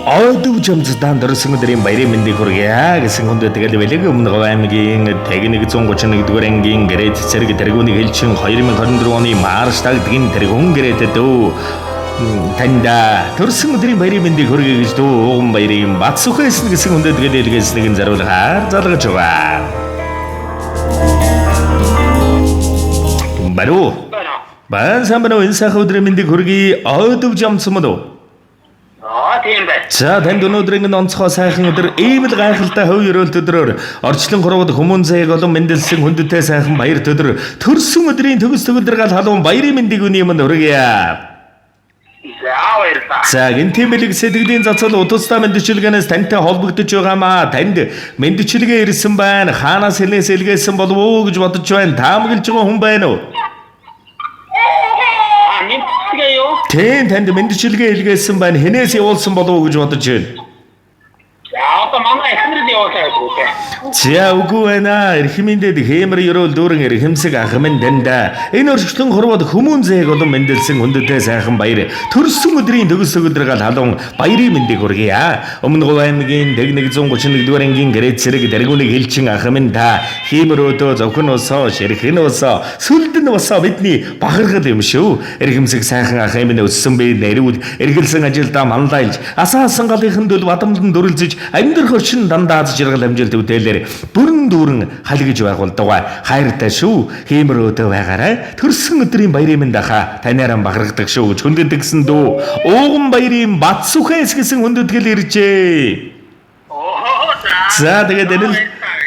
어두 점수단 들었으면 바이레민디 고르게야 그 생각도 되게 되게 없는 거 아니긴 대기는 좀 고치는 그 거랭긴 그래 저렇게 데리고 오는 일층 허이르면 거는 들어오니 마르스타 되긴 데리고 온 그래 때도 단다 들었으면 바이레민디 고르게 그지도 바이레 맞수가 있는 그 생각도 되게 되게 쓰는 자로 다 자다가 좋아 바로 반삼번호 인사하고 들으면디 고르기 어두 점수모도 За танд өнөөдрийн онцгой сайхан өдөр ийм л гайхалтай хөв өрөөлт өдрөөр орчлон гуравд хүмүүнзээг олон мэндэлсэн хүндтэй сайхан баяр өдөр төрсөн өдрийн төгс төгөлдөр гал халуун баярын мэндийг үний юмд хүргье. За гинтимэлэг сэтгэлийн цацал утастай мэндчилгээнээс тантай холбогдож байгаамаа танд мэндчилгээ ирсэн байна. Хаанаас хэлнээс илгээсэн болов уу гэж бодож байна. Таамаглаж байгаа хүн байна уу? Тэн танд мэндчилгээ илгээсэн байна. Хэнээс явуулсан болов уу гэж бодож байна. Одоо манай эхнэр явуулсан гэдэг. За үгүй байна. Эрхэмэндээ хэмэр ерөөл дүүрэн эрхэмсэг ахмын данда. Энэ өршөлтөн хурвад хүмүүнзээг олон мэндэлсэн хүндтэй сайхан баяр. Төрсөн өдрийн төгс өдөр гал халуун баярын мэндийг хүргье. Өмнө Говь аймгийн Дэг 131-р ангийн Гэрээт цэрэг дэргүүнийг хэлчин ахмын та хэмэр өдөө зөвхөн усоо ширхэн усоо сүлдэн усоо бидний бахархал юм шүү. Эрхэмсэг сайхан ах эмнэ өссөн бэ нэрүүд эргэлсэн ажилдаа манлайлж асаасан галынхан дөл бадамдан дүрлзэж амьдрах орчин дандаа жаргал амжилт үдээлэр бүрэн дүүрэн халгиж байгуулдаг. Хайртай шүү. Хэмэр өдөө байгаарай. Төрсөн өдрийн баярын мэнд аха танаараа бахархдаг шүү гэж хүндэтгсэн дөө. Ууган баярын Батсүхээс гэсэн хүндэтгэл иржээ. За тэгээд энэ л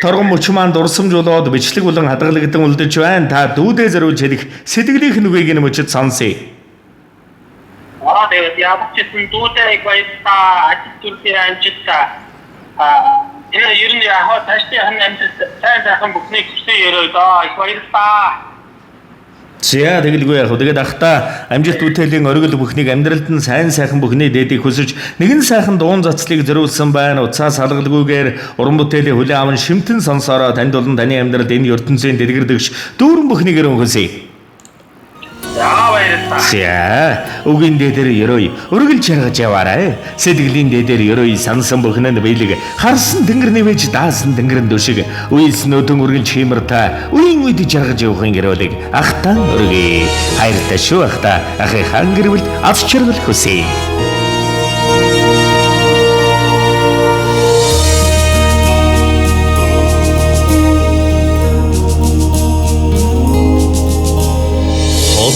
торгон мөч маань дурсамжуулаад бичлэг болон хадгалагдсан үлдэж байна. Та дүүдээ зориулж хэлэх сэтгэлийнх нүгийг нь мөчөд сонсъё. Тэгээд ямар ч юм дүүдээ баярлаа. Ажил амжилтаа. Энэ ер нь яг тааштай хан амжилт сайн сайхан бүхнийг хүсье ярой доо. Их баярлаа. За тэгэлгүй яг. Тэгээд ахта амжилт бүтээлийн оргил бүхнийг амьдралд нь сайн сайхан бүхний дээдийг хүсэж нэгэн сайхан дуун цацлыг зориулсан байна. Уцаас салгалгүйгээр уран бүтээлийн хүлээн аван шимтэн сонсороо танд болон таны амьдралд энэ ертөнцийн дэлгэрдэгч дүүрэн бүхнийг хүсье. За үгийн дээдэр ерөөй өргөл чаргаж яваарай. Сэтгэлийн дээдэр ерөөй сансан бүхнэнд биелэг харсан тэнгэр нэвэж даасан тэнгэрэн дөшиг үйлс нөтөн өргөл чимэрта үеийн үед чаргаж явахын гэрэлэг ахтан өргөе. Хайртай шүү ахта ахыхан гэрвэл аз чаргал хүсье.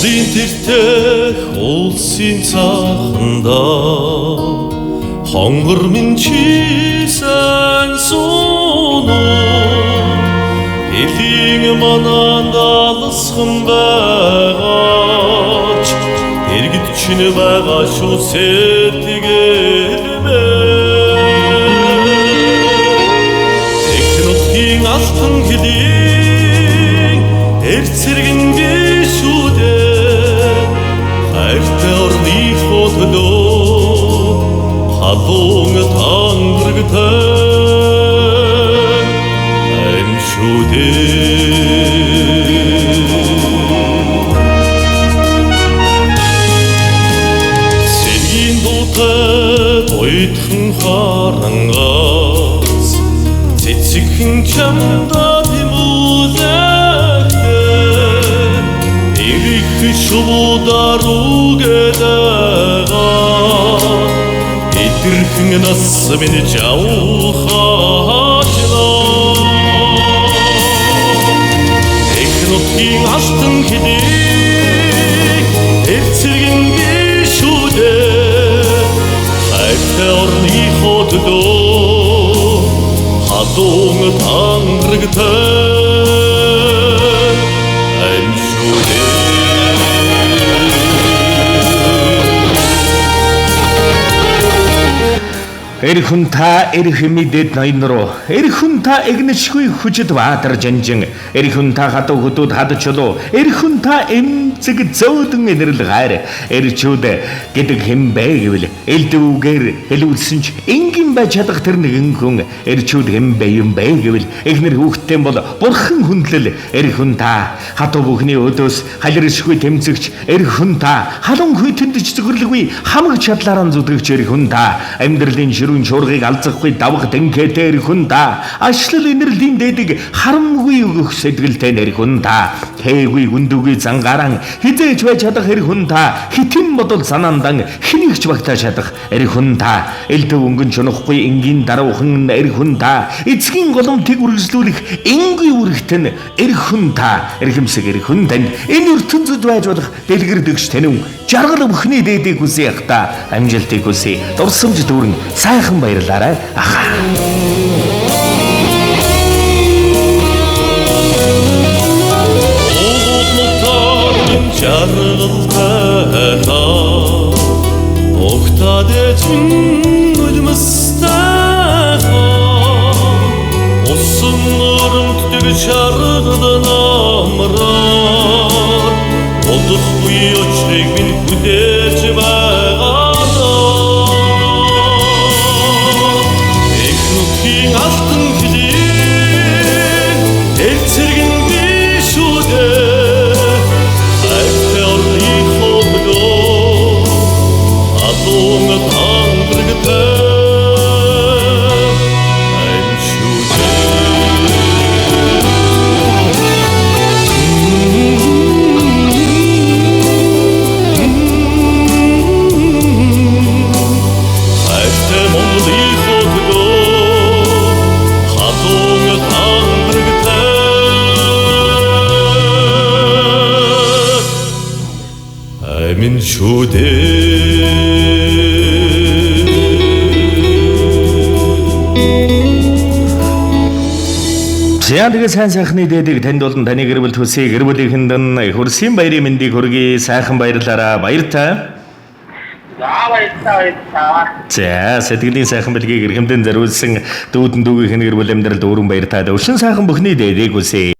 Одын тэртэх улсын цааханда хонгор минь чи сайн сууно элийн мананд алсхан байгаач иргэд чинь байгаа шүү сэтгэлмээ технологийн алтан хөлийн эрцэргэн халуун танграгтай амшүүдээ сэргийн дуутай буйдхан харангаас цэцэгхэн чамда тэмүүлэхтэй ирэх шуудаар үгэдэгää Ирхэн нас минь жаухаачнаа Технологийн алтан хөлийн эрцэргэн гişүүдээ хайртай орныхоо төлөө халуун танграгтай Эрхэн та эрхэмидэд ноёнроо эрхэн та эгнэшгүй хүчит баатар жанжин эрхэн та хатуу хөдүүд хад чулуу эрхэн та эмзэг зөөдөн энэрл гайр эрчүүд гэдэг хэм бэ гэвэл элдвүүгээр хэлүүлсэн ч энгийн ирхэн байж чадах тэр нэгэн хүн эрчүүд хэм бэ юм бэ гэвэл эхнэр хүүхдтэй бол бурхан хүндлэл эр хүн та хатуу бүхний өдөөс халиршгүй тэмцэгч эр хүн та халуун хүйтэндж зөвхөрлөгүй хамаг чадлаараа зүтгэгч эр хүн та амьдралын ширүүн шуургыг алзахгүй давх дэнхэтэй эр хүн та ашлал инэрлийн дэдэг харамгүй өгөх сэтгэлтэй эр хүн та хэвгүй гүндүгүй зангаран хизээж байж чадах эр хүн та хитэн бодол санаандан хинэгч багтаа чадах эр хүн та элдв өнгөн чунахгүй энгийн даруухан эр хүн та эцгийн голомтыг үргэлжлүүлэх энгийн үрэгтэн эр хүн та эрхэмсэг эр хүн тань энэ ертөнцид байж болох дэлгэрдэгч танив жаргал бүхний дээдийг хүсээх та амжилтыг хүсье дурсамж дүүрэн сайхан баярлаарай ахаа жаргалтай огтадэжин үлмэстэй усан нурамтдаг чаргадан амраа олдохгүй очрыг минь хүлээж байгаа их нутгийн алтан хилээ элцэргэн бишүүдээ Min şude За тэгээ сайн сайхны дээдийг танд болон таны гэр бүл төсөө гэр бүлийнхэнд хөрсийн баярын мэндийг хүргэе сайхан баярлаарай баяртай За баярлалаа. За сэтгэлийн сайхан бэлгийг эрхэмдэн зориулсан дүүдэн дүүгийнхэн гэр бүл амьдралд өөрөн баяртай өвшин сайхан бүхний дээдийг үсэ